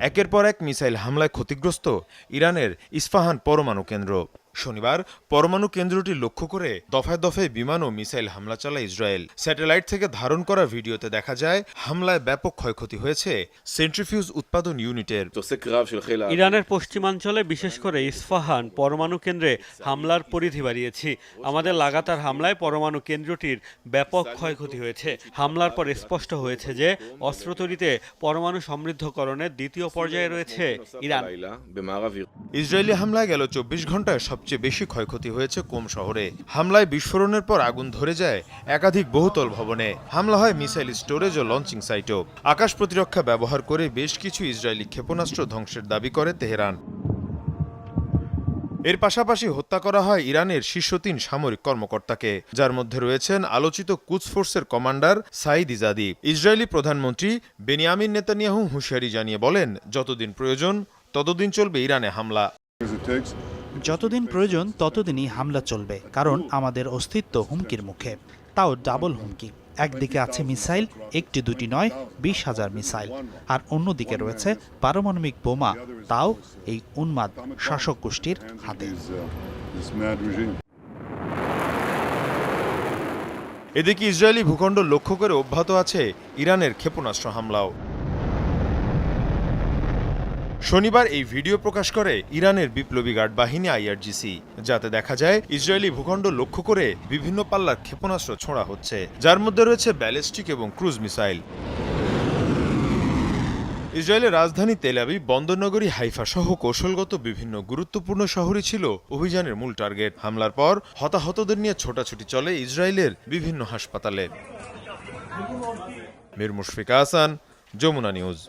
একের পর এক মিসাইল হামলায় ক্ষতিগ্রস্ত ইরানের ইস্পাহান পরমাণু কেন্দ্র। শনিবার পরমাণু কেন্দ্রটি লক্ষ্য করে দফায় দফায় বিমান ও মিসাইল হামলা চালায় ইসরায়েল। স্যাটেলাইট থেকে ধারণ করা ভিডিওতে দেখা যায় হামলায় ব্যাপক ক্ষয়ক্ষতি হয়েছে সেন্ট্রিফিউজ উৎপাদন ইউনিটের। ইরানের পশ্চিমাঞ্চলে বিশেষ করে ইস্পাহান পরমাণু কেন্দ্রে হামলার পরিধি বাড়িয়েছি। আমাদের লাগাতার হামলায় পরমাণু কেন্দ্রটির ব্যাপক ক্ষয়ক্ষতি হয়েছে। হামলার পর স্পষ্ট হয়েছে যে অস্ত্র তৈরিতে পরমাণু সমৃদ্ধকরণের দ্বিতীয় পর্যায়ে রয়েছে ইরান। ইসরায়েলি হামলায় গেল 24 ঘন্টায় সবচেয়ে বেশি ক্ষয়ক্ষতি হয়েছে কোম শহরে। হামলায় বিস্ফোরণের পর আগুন ধরে যায় একাধিক বহুতল ভবনে। হামলা হয় মিসাইল স্টোরেজ ও লঞ্চিং সাইটও। আকাশ প্রতিরক্ষা ব্যবহার করে বেশ কিছু ইসরায়েলি ক্ষেপণাস্ত্র ধ্বংসের দাবি করে তেহরান। এর পাশাপাশি হত্যা করা হয় ইরানের শীর্ষ 3 সামরিক কর্মকর্তাকে, যার মধ্যে রয়েছেন আলোচিত কুদস ফোর্সের কমান্ডার সাইদ ইজাদি। ইসরায়েলি প্রধানমন্ত্রী বেনিয়ামিন নেতানিয়াহু হুঁশিয়ারি জানিয়ে বলেন, যতদিন প্রয়োজন ততদিন চলবে ইরানে হামলা। যতদিন প্রয়োজন ততদিনই হামলা চলবে, কারণ আমাদের অস্তিত্ব হুমকির মুখে, তাও ডাবল হুমকি। একদিকে আছে মিসাইল, একটি দুটি নয়, 20,000 মিসাইল, আর অন্যদিকে রয়েছে পারমাণবিক বোমা, তাও এই উন্মাদ শাসক গোষ্ঠীর হাতে। এদিকে ইসরায়েলি ভূখণ্ড লক্ষ্য করে অব্যাহত আছে ইরানের ক্ষেপণাস্ত্র হামলাও। শনিবার এই ভিডিও প্রকাশ করে ইরানের বিপ্লবী গার্ড বাহিনী IRGC, যাতে দেখা যায় ইসরায়েলি ভূখণ্ড লক্ষ্য করে বিভিন্ন পাল্লার ক্ষেপণাস্ত্র ছোড়া হচ্ছে, যার মধ্যে রয়েছে ব্যালিস্টিক এবং ক্রুজ মিসাইল। ইসরায়েলের রাজধানী তেল আবিব, বন্দরনগরী হাইফা সহ কৌশলগত বিভিন্ন গুরুত্বপূর্ণ শহরই ছিল অভিযানের মূল টার্গেট। হামলার পর হতাহতদের নিয়ে ছোটাছুটি চলে ইসরায়েলের বিভিন্ন হাসপাতালে। মীর মুশফিক আহসান, যমুনা নিউজ।